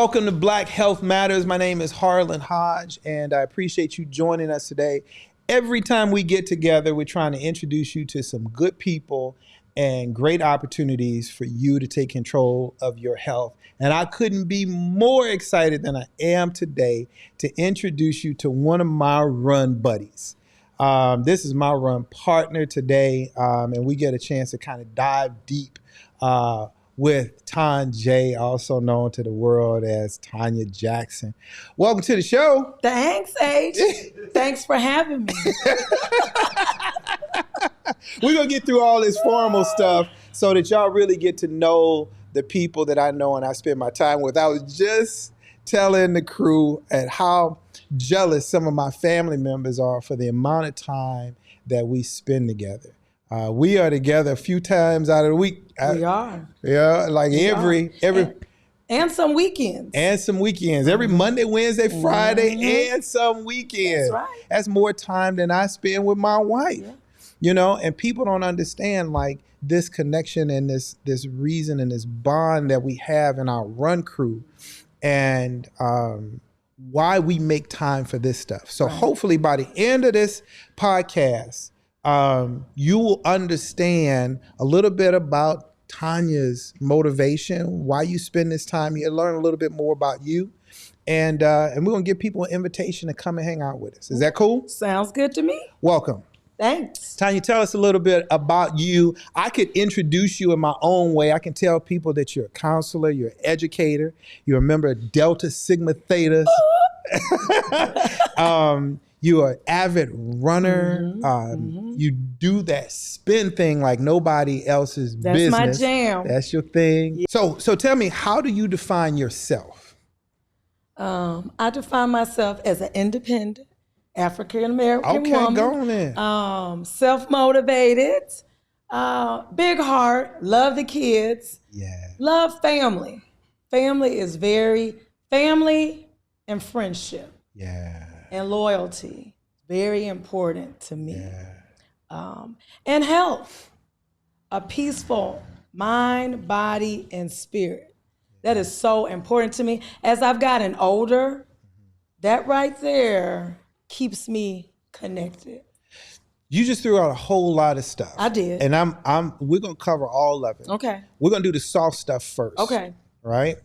Welcome to Black Health Matters. My name is Harlan Hodge, and I appreciate you joining us today. Every time we get together, we're trying to introduce you to some good people and great opportunities for you to take control of your health. And I couldn't be more excited than I am today to introduce you to one of my run buddies. This is my run partner today, and we get a chance to kind of dive deep with Tonya J, also known to the world as Tonya Jackson. Welcome to the show. Thanks, H. Thanks for having me. We're going to get through all this formal stuff so that y'all really get to know the people that I know and I spend my time with. I was just telling the crew at how jealous some of my family members are for the amount of time that we spend together. We are together a few times out of the week. We are. Yeah, like every and some weekends. And some weekends. Every Monday, Wednesday, Friday, and some weekends. That's right. That's more time than I spend with my wife. Yeah. You know, and people don't understand like this connection and this reason and this bond that we have in our run crew and why we make time for this stuff. So hopefully by the end of this podcast, you will understand a little bit about Tonya's motivation, why you spend this time here, learn a little bit more about you. And we're going to give people an invitation to come and hang out with us. Is that cool? Sounds good to me. Welcome. Thanks. Tonya, tell us a little bit about you. I could introduce you in my own way. I can tell people that you're a counselor, you're an educator, you're a member of Delta Sigma Theta. You're an avid runner. You do that spin thing like nobody else's business. That's my jam. That's your thing. Yeah. So tell me, how do you define yourself? I define myself as an independent African-American woman. Okay, go on in. Self-motivated, big heart, love the kids, love family. Family and friendship. And loyalty, very important to me. And health, a peaceful mind, body, and spirit. That is so important to me. As I've gotten older, that right there keeps me connected. You just threw out a whole lot of stuff. I did. And we're gonna cover all of it. Okay. We're gonna do the soft stuff first. Okay. Right?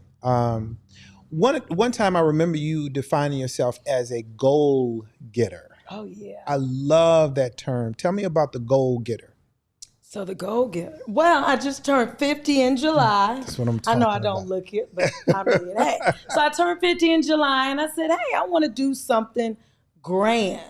One time I remember you defining yourself as a goal getter. Oh yeah. I love that term. Tell me about the goal getter. So the goal getter. Well, I just turned 50 in July. That's what I'm talking about. I know I don't look it, but I mean, hey. So I turned 50 in July and I said, hey, I want to do something grand.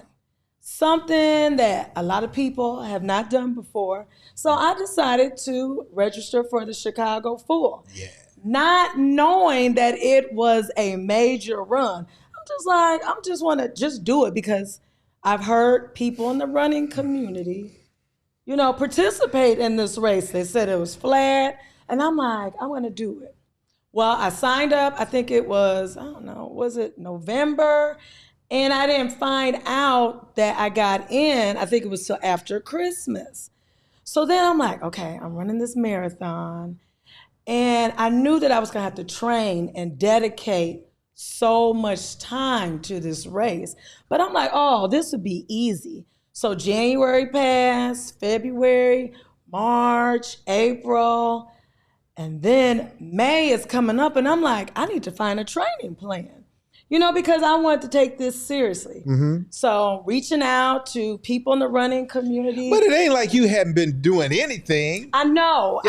Something that a lot of people have not done before. So I decided to register for the Chicago Full. Yeah. Not knowing that it was a major run. I just want to just do it because I've heard people in the running community, participate in this race. They said it was flat, and I'm like, I want to do it. Well, I signed up, I think it was, was it November? And I didn't find out that I got in, I think it was till after Christmas. So then I'm like, okay, I'm running this marathon. And I knew that I was gonna have to train and dedicate so much time to this race. But I'm like, oh, this would be easy. So January passed, February, March, April, and then May is coming up. And I'm like, I need to find a training plan, because I wanted to take this seriously. So reaching out to people in the running community. But it ain't like you hadn't been doing anything. I know.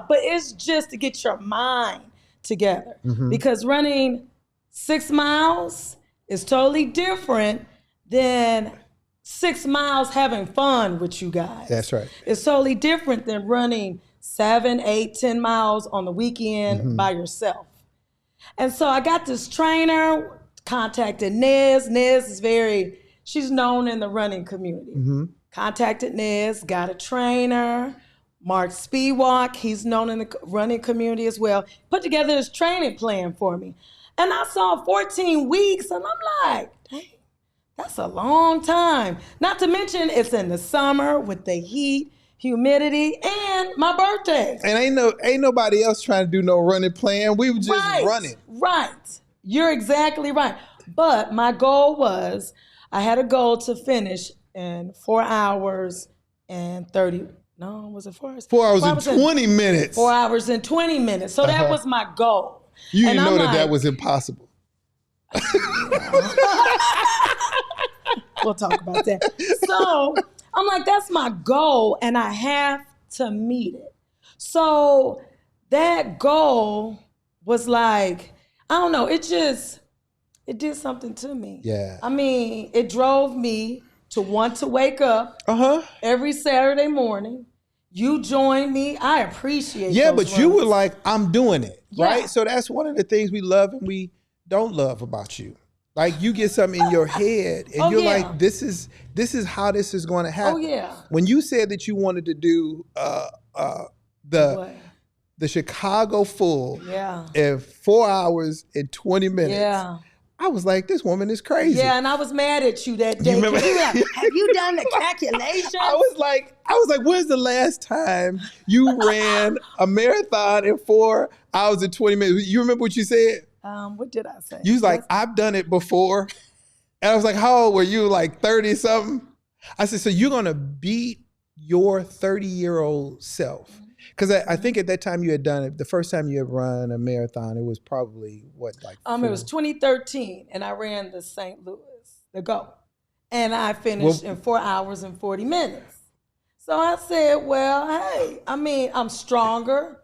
But it's just to get your mind together. Because running 6 miles is totally different than 6 miles having fun with you guys. That's right. It's totally different than running 7, 8, 10 miles on the weekend by yourself. And so I got this trainer, contacted Nez. Nez is she's known in the running community. Contacted Nez, got a trainer, Mark Speedwalk, he's known in the running community as well. Put together this training plan for me. And I saw 14 weeks and I'm like, dang, that's a long time. Not to mention it's in the summer with the heat, humidity, and my birthday. And ain't nobody else trying to do no running plan. We were just running. Right. You're exactly right. But my goal was, I had a goal to finish in 4 hours and 30, no, was it 4 hours? 4 hours and 20 minutes. 4 hours and 20 minutes. So that was my goal. You and didn't I'm know that like, was impossible. We'll talk about that. So I'm like, that's my goal, and I have to meet it. So that goal was like, I don't know, it did something to me. Yeah. I mean, it drove me to want to wake up every Saturday morning. You joined me. I appreciate Yeah, those but you were runs. like, I'm doing it, Yeah. right? So that's one of the things we love and we don't love about you. Like, you get something in your head and you're like, this is how this is going to happen. Oh, yeah. When you said that you wanted to do the Chicago Full in 4 hours and 20 minutes, I was like, this woman is crazy. Yeah, and I was mad at you that day. You remember? You were like, have you done the calculation? I was like, when's the last time you ran a marathon in 4 hours and 20 minutes? You remember what you said? What did I say? You was like, I've done it before. And I was like, how old were you? Like 30 something? I said, so you're going to beat your 30-year-old self. Because I think at that time you had done it, the first time you had run a marathon, it was probably what, like it was 2013, and I ran the St. Louis, the GO. And I finished in 4 hours and 40 minutes. So I said, well, hey, I mean, I'm stronger.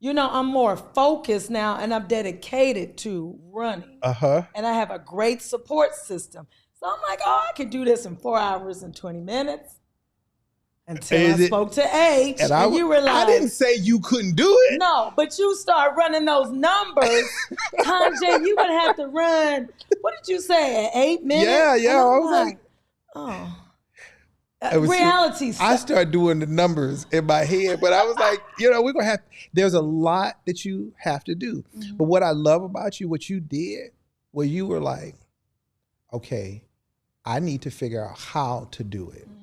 You know, I'm more focused now, and I'm dedicated to running. And I have a great support system. So I'm like, oh, I can do this in 4 hours and 20 minutes. Until I spoke to H, and you were like, I didn't say you couldn't do it. No, but you start running those numbers. Tonya, you would have to run, what did you say, at 8 minutes? Yeah. I was like, oh. Reality stuff. I started doing the numbers in my head, but I was like, we're going to have, there's a lot that you have to do. Mm-hmm. But what I love about you, what you did, where you were like, okay, I need to figure out how to do it. Mm-hmm.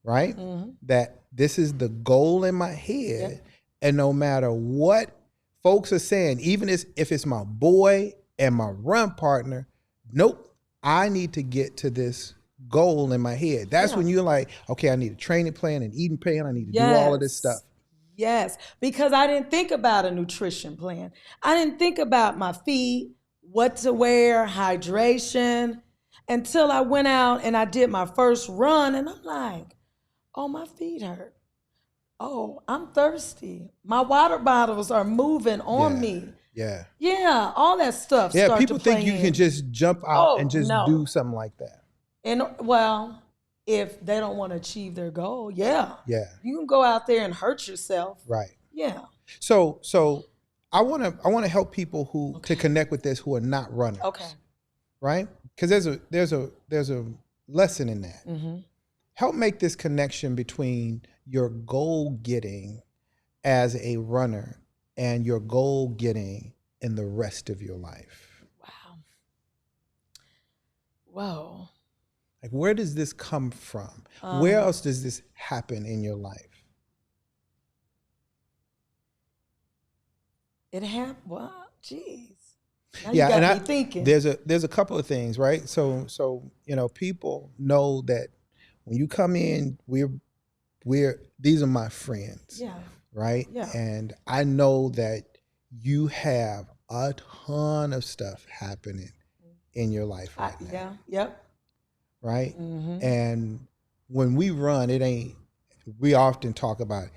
Right? Mm-hmm. That this is the goal in my head. And no matter what folks are saying, even if it's my boy and my run partner, nope, I need to get to this goal in my head. That's when you're like, okay, I need a training plan, an eating plan. I need to do all of this stuff. Yes, because I didn't think about a nutrition plan. I didn't think about my feet, what to wear, hydration, until I went out and I did my first run, and I'm like, oh, my feet hurt. Oh, I'm thirsty. My water bottles are moving on me. Yeah, all that stuff. Yeah, people think you can just jump out and just do something like that. And well, if they don't want to achieve their goal, you can go out there and hurt yourself. Right. Yeah. So I want to help people who to connect with this who are not runners. Okay. Right? Because there's a lesson in that. Mm-hmm. Help make this connection between your goal getting as a runner and your goal getting in the rest of your life. Wow. Whoa. Like, where does this come from? Where else does this happen in your life? It happened. Well, geez. Now yeah, you got me thinking. There's a couple of things, right? So people know that when you come in, these are my friends. Yeah. Right? Yeah. And I know that you have a ton of stuff happening in your life right now. Yeah. Yep. Right? Mm-hmm. And when we run, we often talk about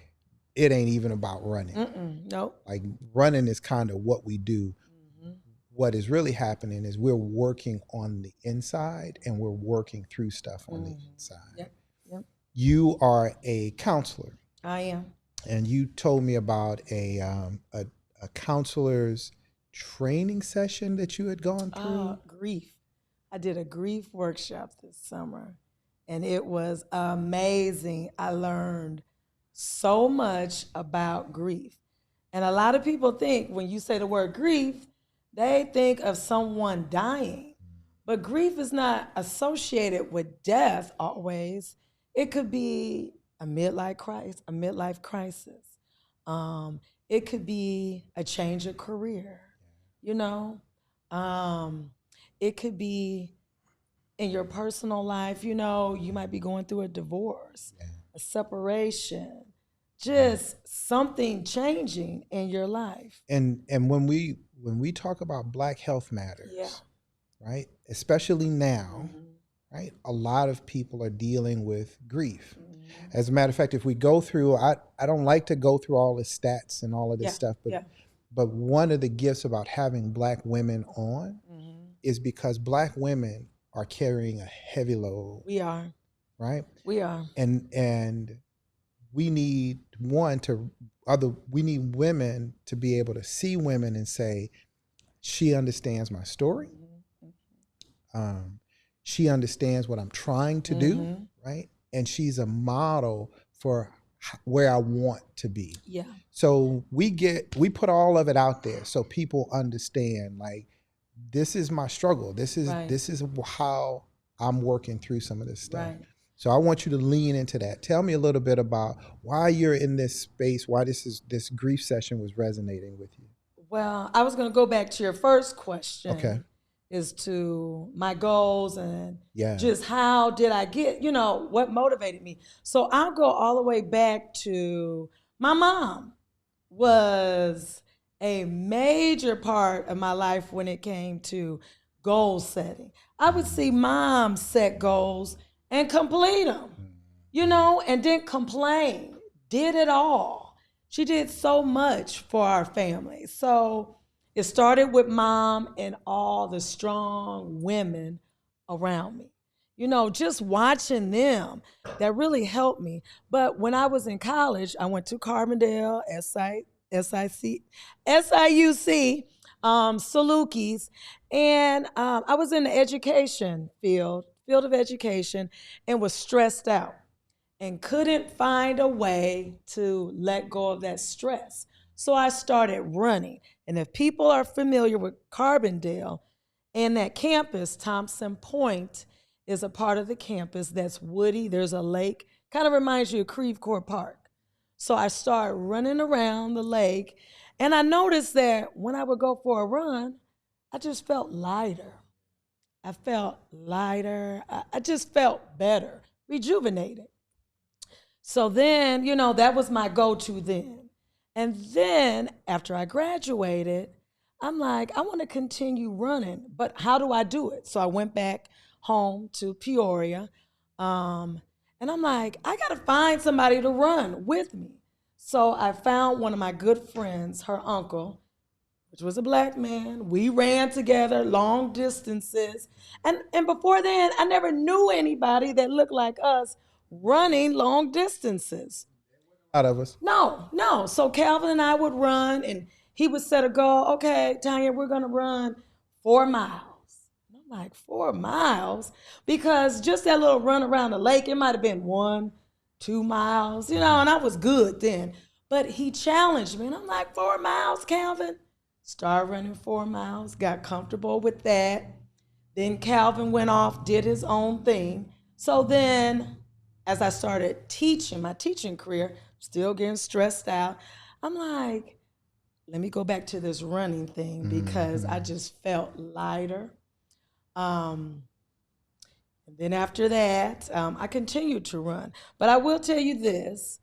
it ain't even about running. Nope. Like, running is kind of what we do. What is really happening is we're working on the inside and we're working through stuff on the inside. Yep. You are a counselor. I am. And you told me about a counselor's training session that you had gone through. Grief. I did a grief workshop this summer, and it was amazing. I learned so much about grief. And a lot of people think when you say the word grief, they think of someone dying. But grief is not associated with death always. It could be a midlife crisis. It could be a change of career, It could be in your personal life, you know, you might be going through a divorce, a separation, just something changing in your life. And when we talk about Black Health Matters, right, especially now, right, a lot of people are dealing with grief. As a matter of fact, if we go through, I don't like to go through all the stats and all of this stuff, but one of the gifts about having Black women on is because Black women are carrying a heavy load. We are. Right? We are. And we need we need women to be able to see women and say, she understands my story. She understands what I'm trying to do, right? And she's a model for where I want to be. Yeah. So we put all of it out there so people understand, like, this is my struggle. This is how I'm working through some of this stuff. Right. So I want you to lean into that. Tell me a little bit about why you're in this space, why this grief session was resonating with you. Well, I was going to go back to your first question. Okay. Is to my goals and just how did I get, you know, what motivated me. So I'll go all the way back to my mom was a major part of my life when it came to goal setting. I would see mom set goals and complete them, you know, and didn't complain, did it all. She did so much for our family. So it started with mom and all the strong women around me. You know, just watching them, that really helped me. But when I was in college, I went to Carbondale, SIUC, Salukis, and I was in the education field of education, and was stressed out and couldn't find a way to let go of that stress. So I started running. And if people are familiar with Carbondale and that campus, Thompson Point is a part of the campus that's woody. There's a lake, kind of reminds you of Creve Coeur Park. So I started running around the lake, and I noticed that when I would go for a run, I just felt lighter. I felt lighter. I just felt better, rejuvenated. So then, you know, that was my go-to then. And then after I graduated, I'm like, I want to continue running, but how do I do it? So I went back home to Peoria, and I'm like, I got to find somebody to run with me. So I found one of my good friends, her uncle, which was a Black man. We ran together long distances. And before then, I never knew anybody that looked like us running long distances. Out of us. No. So Calvin and I would run, and he would set a goal. Okay, Tonya, we're going to run 4 miles. And I'm like, 4 miles? Because just that little run around the lake, it might have been 1, 2 miles, you know, and I was good then. But he challenged me, and I'm like, 4 miles, Calvin? Started running 4 miles, got comfortable with that. Then Calvin went off, did his own thing. So then, as I started teaching, my teaching career, still getting stressed out, I'm like, let me go back to this running thing because I just felt lighter. And then after that, I continued to run. But I will tell you this.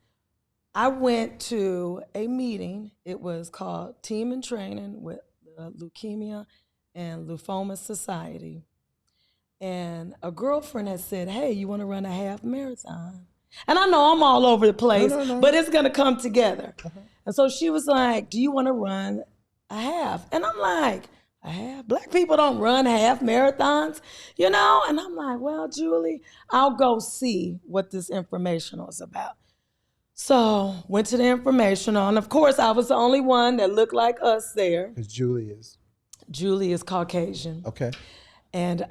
I went to a meeting. It was called Team in Training with Leukemia and Lymphoma Society. And a girlfriend had said, hey, you want to run a half marathon? And I know I'm all over the place, but it's going to come together. And so she was like, do you want to run a half? And I'm like, a half? Black people don't run half marathons, you know? And I'm like, well, Julie, I'll go see what this informational is about. So went to the informational, and of course, I was the only one that looked like us there. Because Julie is Caucasian. Okay. And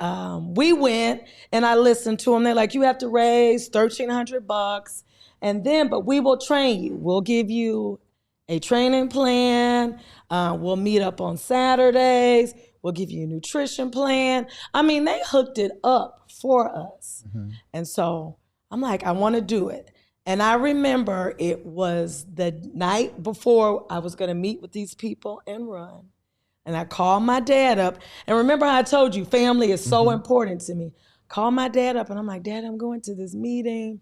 we went, and I listened to them. They're like, you have to raise $1,300, and then, but we will train you. We'll give you a training plan. We'll meet up on Saturdays. We'll give you a nutrition plan. I mean, they hooked it up for us. And so I'm like, I want to do it. And I remember it was the night before I was going to meet with these people and run. And I called my dad up. And remember how I told you, family is so important to me. Called my dad up and I'm like, Dad, I'm going to this meeting.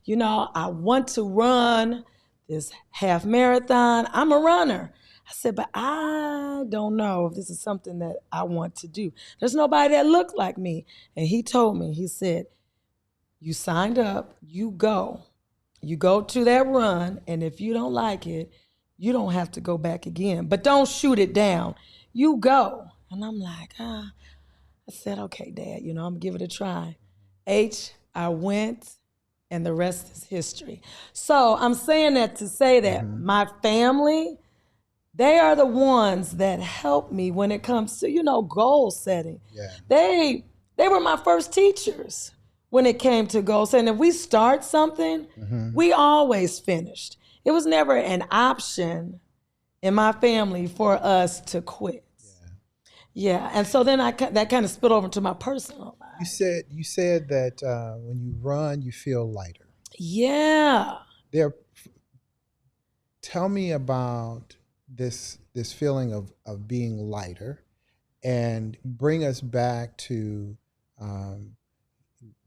You know, I want to run this half marathon. I'm a runner. I said, but I don't know if this is something that I want to do. There's nobody that looked like me. And he told me, he said, you signed up, you go. You go to that run, and if you don't like it, you don't have to go back again. But don't shoot it down. You go. And I'm like, I said, okay, Dad, you know, I'm gonna give it a try. I went, and the rest is history. So I'm saying that to say that my family, they are the ones that help me when it comes to, you know, goal setting. Yeah. They were my first teachers when it came to goal setting. If we start something, we always finished. It was never an option in my family for us to quit. Yeah, and so then that kind of spilled over to my personal life. You said that when you run, you feel lighter. Yeah. Tell me about this feeling of being lighter, and bring us back to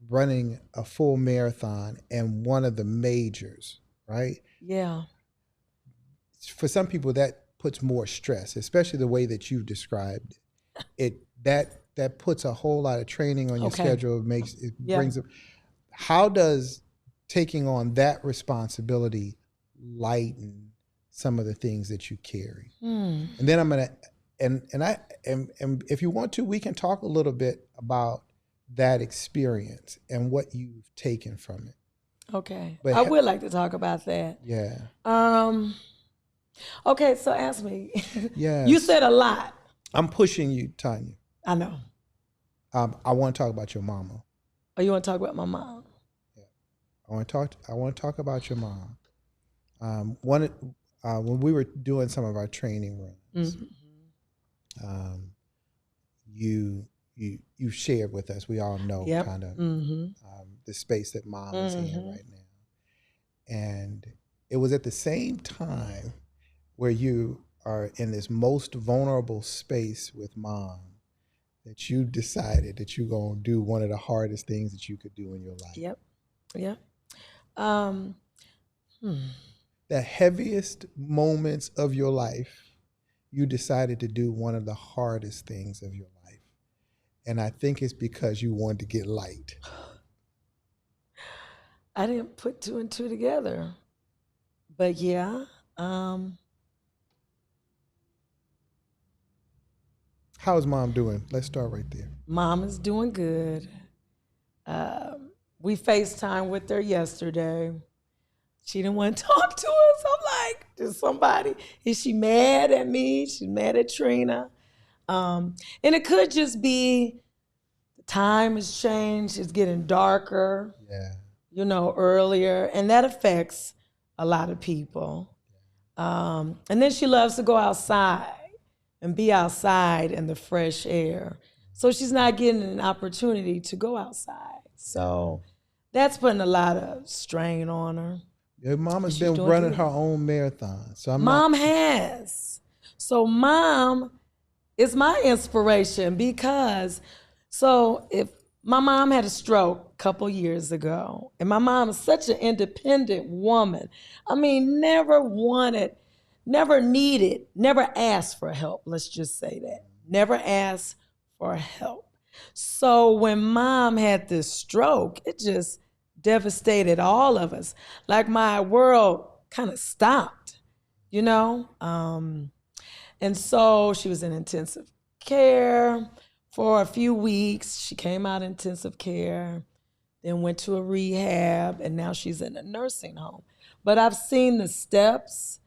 running a full marathon and one of the majors, right? Yeah. For some people, that puts more stress, especially the way that you've described it. That puts a whole lot of training on your schedule. Brings up. How does taking on that responsibility lighten some of the things that you carry? And then I'm gonna and if you want to, we can talk a little bit about that experience and what you've taken from it. Okay. But I would like to talk about that. Yeah. Okay, so ask me. Yeah. You said a lot. I'm pushing you, Tonya. I know. I want to talk about your mama. Oh, you want to talk about my mom? Yeah. I want to talk about your mom. When we were doing some of our training runs, you shared with us. We all know kind of the space that mom is in right now, and it was at the same time where you are in this most vulnerable space with mom that you decided that you're going to do one of the hardest things that you could do in your life. Yep. The heaviest moments of your life, you decided to do one of the hardest things of your life. And I think it's because you wanted to get light. I didn't put two and two together. But yeah. How's mom doing? Let's start right there. Mom is doing good. We FaceTime with her yesterday. She didn't want to talk to us. I'm like, is she mad at me? She's mad at Trina. And it could just be the time has changed. It's getting darker, earlier. And that affects a lot of people. And then she loves to go outside and be outside in the fresh air. So she's not getting an opportunity to go outside. So that's putting a lot of strain on her. Your mama's been running her own marathon. So Mom has. So mom is my inspiration because, if my mom had a stroke a couple years ago, and my mom is such an independent woman. I mean, never asked for help. Let's just say that. Never asked for help. So when mom had this stroke, it just devastated all of us. Like my world kind of stopped, And so she was in intensive care for a few weeks. She came out of intensive care, then went to a rehab, and now she's in a nursing home. But I've seen the steps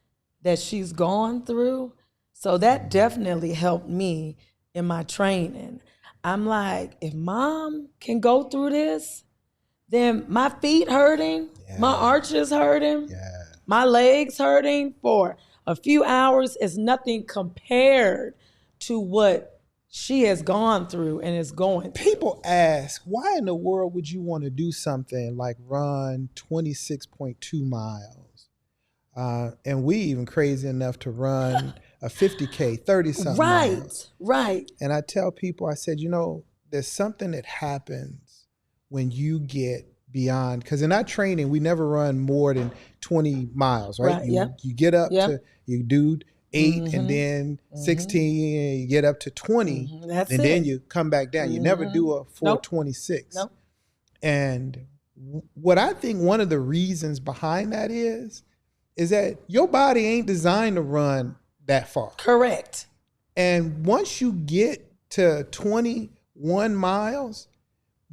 that she's gone through, so that definitely helped me in my training. I'm like, if mom can go through this, then my feet hurting, my arches hurting, my legs hurting for a few hours is nothing compared to what she has gone through and is going through. People ask, why in the world would you want to do something like run 26.2 miles? And we even crazy enough to run a 50K, 30-something miles. Right. And I tell people, I said, there's something that happens when you get beyond, because in our training, we never run more than 20 miles, right? You get up to, you do 8 and then 16, and you get up to 20, and then you come back down. You never do a 426. Nope. And what I think one of the reasons behind that is that your body ain't designed to run that far. Correct. And once you get to 21 miles,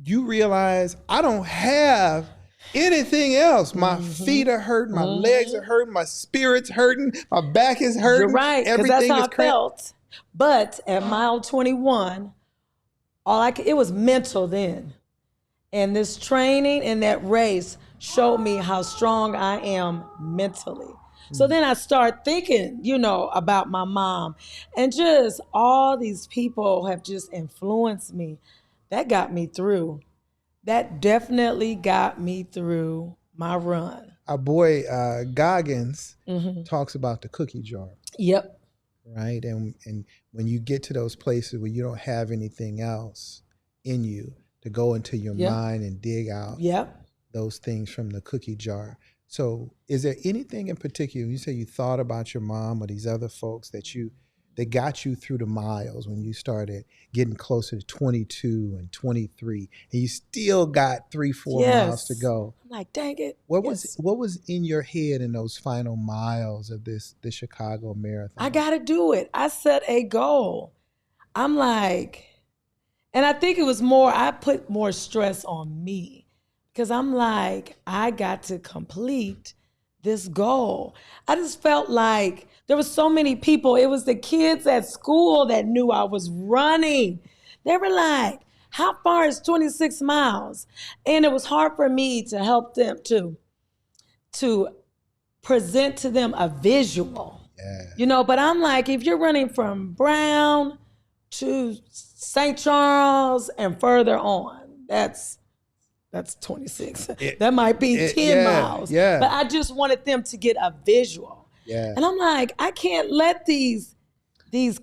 you realize I don't have anything else. My feet are hurting, my legs are hurting, my spirit's hurting, my back is hurting. You're right, because that's how I felt. But at mile 21, it was mental then. And this training and that race showed me how strong I am mentally. So then I start thinking, about my mom, and just all these people have just influenced me. That got me through. That definitely got me through my run. Our boy Goggins talks about the cookie jar. Yep. Right? And when you get to those places where you don't have anything else in you to go into your mind and dig out those things from the cookie jar. So is there anything in particular, you say you thought about your mom or these other folks that got you through the miles when you started getting closer to 22 and 23, and you still got 3-4 miles to go? I'm like, dang it. What was in your head in those final miles of the Chicago Marathon? I got to do it. I set a goal. I'm like, and I think it was I put more stress on me. Because I'm like, I got to complete this goal. I just felt like there were so many people. It was the kids at school that knew I was running. They were like, how far is 26 miles? And it was hard for me to help them to present to them a visual. Yeah. But I'm like, if you're running from Brown to St. Charles and further on, that's 26. That might be 10 miles. Yeah. But I just wanted them to get a visual. Yeah. And I'm like, I can't let these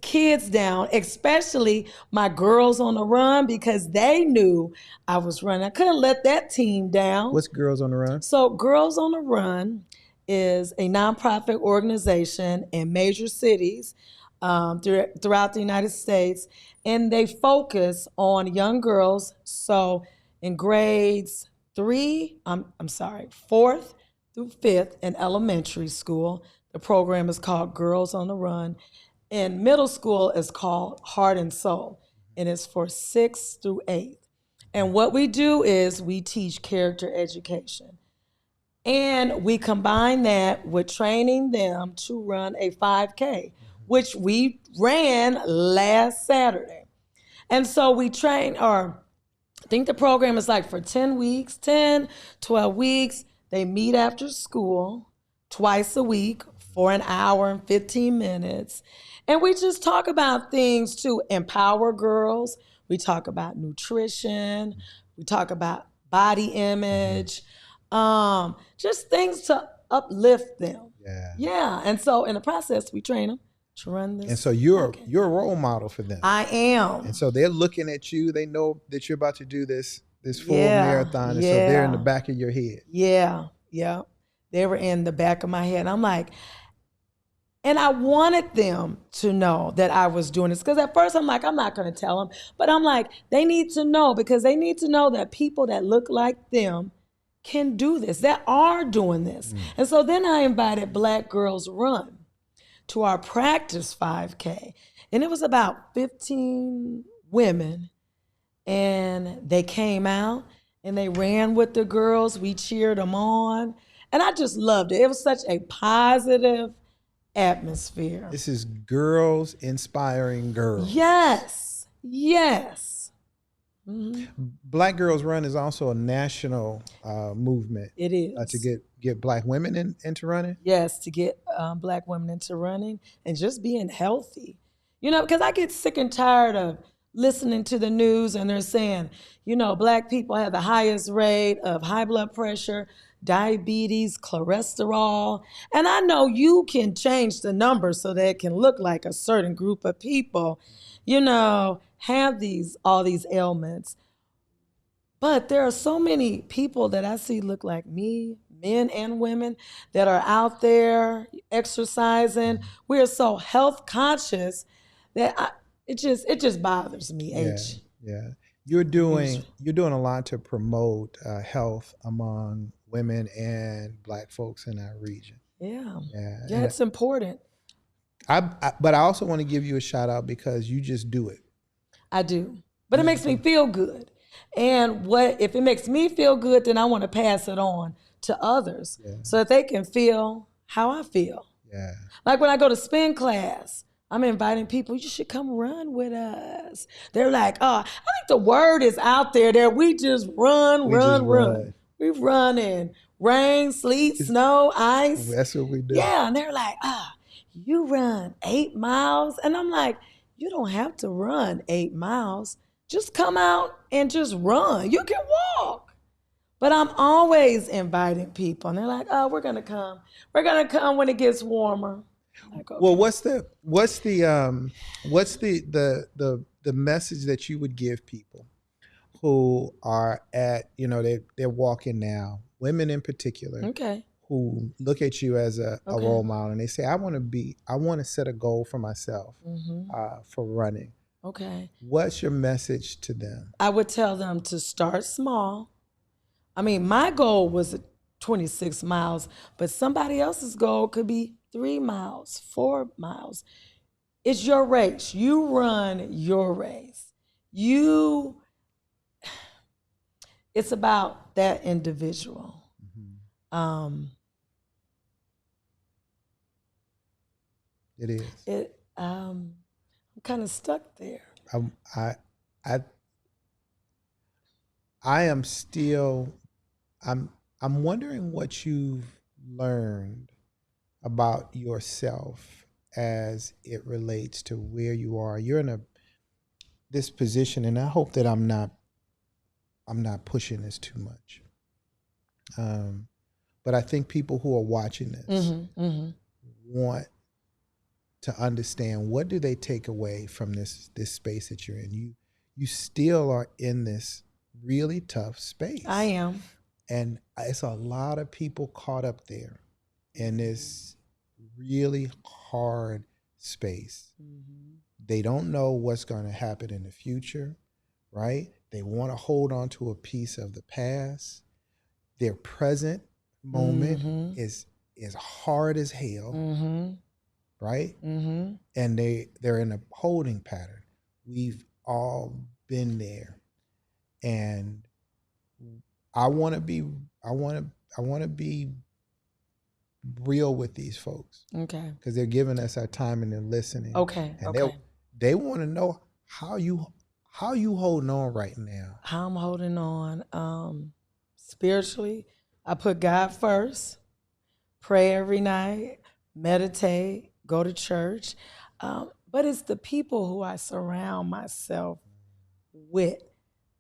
kids down, especially my Girls on the Run, because they knew I was running. I couldn't let that team down. What's Girls on the Run? So Girls on the Run is a nonprofit organization in major cities throughout the United States. And they focus on young girls. So in grades 4th through 5th in elementary school, the program is called Girls on the Run. In middle school, it's called Heart and Soul, and it's for 6th through 8th. And what we do is we teach character education. And we combine that with training them to run a 5K, which we ran last Saturday. And so we train, I think the program is like for 10 weeks, 10, 12 weeks. They meet after school twice a week for an hour and 15 minutes. And we just talk about things to empower girls. We talk about nutrition. We talk about body image, just things to uplift them. Yeah. And so in the process, we train them to run this. And so you're a role model for them. I am. And so they're looking at you. They know that you're about to do this full marathon. And so they're in the back of your head. Yeah. They were in the back of my head. I'm like, and I wanted them to know that I was doing this. Because at first I'm like, I'm not going to tell them. But I'm like, they need to know, because they need to know that people that look like them can do this, that are doing this. And so then I invited Black Girls Run to our practice 5K. And it was about 15 women. And they came out and they ran with the girls. We cheered them on. And I just loved it. It was such a positive atmosphere. This is girls inspiring girls. Yes. Black Girls Run is also a national movement. It is. To get Black women into running? Yes, to get Black women into running and just being healthy. Because I get sick and tired of listening to the news and they're saying, you know, Black people have the highest rate of high blood pressure, diabetes, cholesterol. And I know you can change the numbers so that it can look like a certain group of people, you know, have all these ailments. But there are so many people that I see look like me, men and women, that are out there exercising. We are so health conscious that it just bothers me. Yeah. You're doing a lot to promote health among women and Black folks in our region. Yeah, it's important. But I also want to give you a shout out because you just do it. I do, but it makes me feel good. And if it makes me feel good, then I want to pass it on to others so that they can feel how I feel. Yeah. Like when I go to spin class, I'm inviting people, you should come run with us. They're like, oh, I think the word is out there that we just run. We run in rain, sleet, snow, ice. That's what we do. Yeah, and they're like, you run 8 miles. And I'm like, you don't have to run 8 miles. Just come out and just run. You can walk. But I'm always inviting people. And they're like, oh, we're going to come. We're going to come when it gets warmer. Like, okay. Well, what's the message that you would give people who are at, you know, they're walking now, women in particular, who look at you as a role model and they say, I want to set a goal for myself for running. Okay. What's your message to them? I would tell them to start small. I mean, my goal was 26 miles, but somebody else's goal could be 3 miles, 4 miles. It's your race. You run your race. It's about that individual. It is. I'm kind of stuck there. I am still. I'm wondering what you've learned about yourself as it relates to where you are. You're in this position, and I hope that I'm not pushing this too much. But I think people who are watching this want to understand, what do they take away from this space that you're in. You still are in this really tough space. I am. And it's a lot of people caught up there in this really hard space. They don't know what's going to happen in the future, right? They want to hold on to a piece of the past. Their present moment is hard as hell, right? And they're in a holding pattern. We've all been there, and I want to be real with these folks, because they're giving us our time and they're listening, and they want to know how you holding on right now. How I'm holding on, spiritually, I put God first, pray every night, meditate, go to church. But it's the people who I surround myself with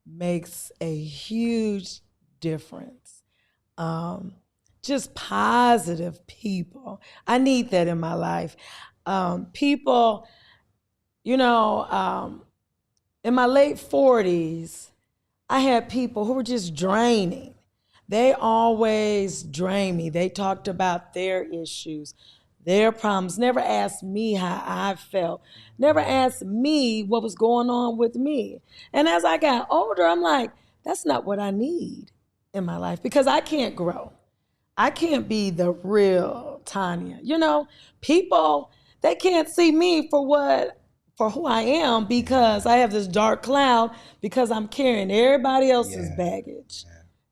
makes a huge difference. Just positive people. I need that in my life. People, you know, in my late 40s, I had people who were just draining. They always drained me. They talked about their issues, their problems, never asked me how I felt, never asked me what was going on with me. And as I got older, I'm like, that's not what I need in my life, because I can't grow. I can't be the real Tonya. You know, people, they can't see me for who I am, because I have this dark cloud, because I'm carrying everybody else's baggage.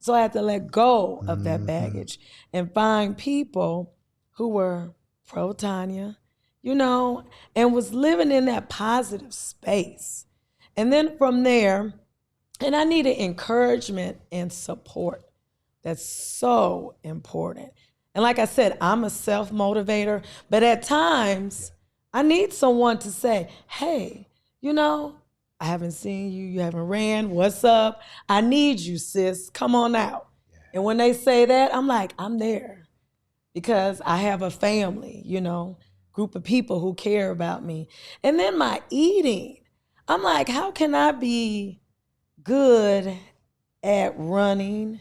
So I had to let go of that baggage and find people who were pro Tonya, you know, and was living in that positive space. And then from there, and I needed encouragement and support. That's so important. And like I said, I'm a self-motivator, but at times I need someone to say, hey, you know, I haven't seen you. You haven't ran. What's up? I need you, sis. Come on out. Yeah. And when they say that, I'm like, I'm there because I have a family, group of people who care about me. And then my eating, I'm like, how can I be good at running,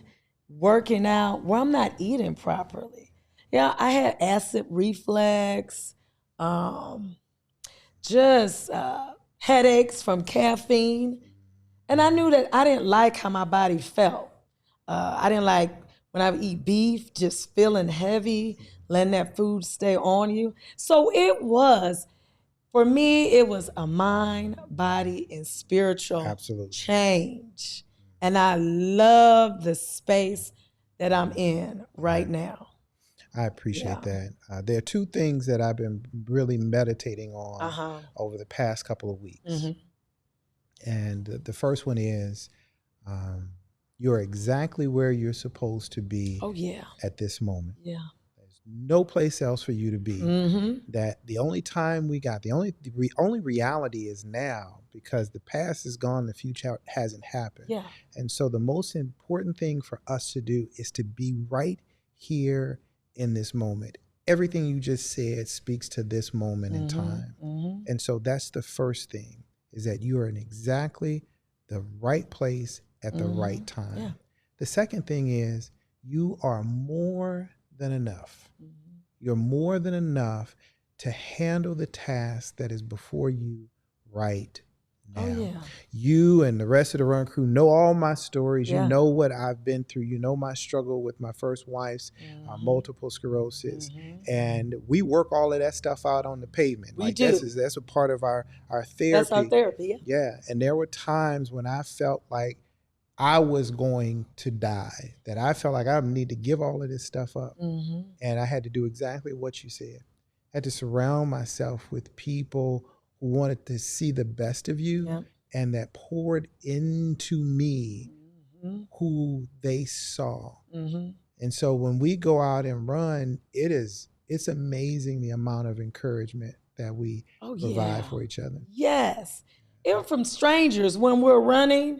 working out, where I'm not eating properly? Yeah, I had acid reflux, headaches from caffeine. And I knew that I didn't like how my body felt. I didn't like when I would eat beef, just feeling heavy, letting that food stay on you. So for me, it was a mind, body, and spiritual change. And I love the space that I'm in right now. I appreciate that. There are two things that I've been really meditating on over the past couple of weeks. Mm-hmm. And the first one is you're exactly where you're supposed to be at this moment. Yeah. There's no place else for you to be. Mm-hmm. That the only time the only reality is now, because the past is gone, the future hasn't happened. Yeah. And so the most important thing for us to do is to be right here in this moment. Everything you just said speaks to this moment in time. Mm-hmm. And so that's the first thing, is that you are in exactly the right place at the right time. Yeah. The second thing is you are more than enough. Mm-hmm. You're more than enough to handle the task that is before you right now. Oh, yeah. You and the rest of the Run crew know all my stories. Yeah. You know what I've been through. You know my struggle with my first wife's multiple sclerosis. Mm-hmm. And we work all of that stuff out on the pavement. We do. That's a part of our therapy. That's our therapy, yeah. And there were times when I felt like I was going to die, that I felt like I need to give all of this stuff up. Mm-hmm. And I had to do exactly what you said. I had to surround myself with people who wanted to see the best of you, and that poured into me who they saw. Mm-hmm. And so when we go out and run, it's amazing the amount of encouragement that we provide for each other. Yes. Even from strangers when we're running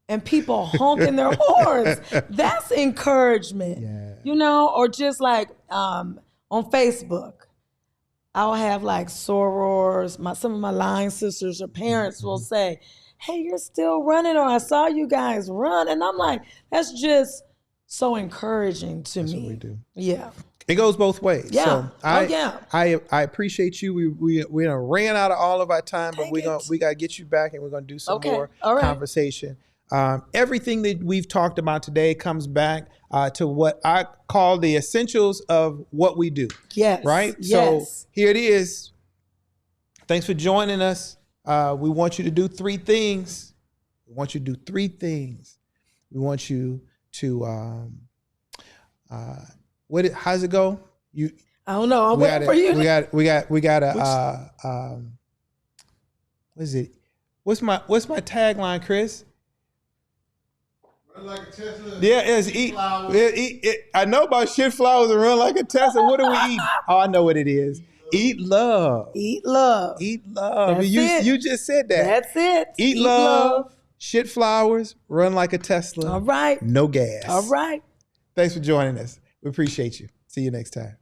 and people honking their horns, that's encouragement. Yeah. Or just like on Facebook, I'll have like sorors, some of my line sisters or parents will say, hey, you're still running, or I saw you guys run. And I'm like, that's just so encouraging to me. That's what we do. Yeah. It goes both ways. Yeah. So I appreciate you. We ran out of all of our time, but we got to get you back, and we're going to do some more conversation. Everything that we've talked about today comes back to what I call the essentials of what we do. Yes. Right? Yes. So here it is. Thanks for joining us. We want you to do three things. We want you to how's it go? I don't know. I'm waiting for you. We got a what is it? What's my tagline, Chris? Run like a Tesla. Yeah, it's eat. I know about shit flowers and run like a Tesla. What do we eat? Oh, I know what it is. Eat love. Eat love. Eat love. You just said that. That's it. Eat love. Shit flowers. Run like a Tesla. All right. No gas. All right. Thanks for joining us. We appreciate you. See you next time.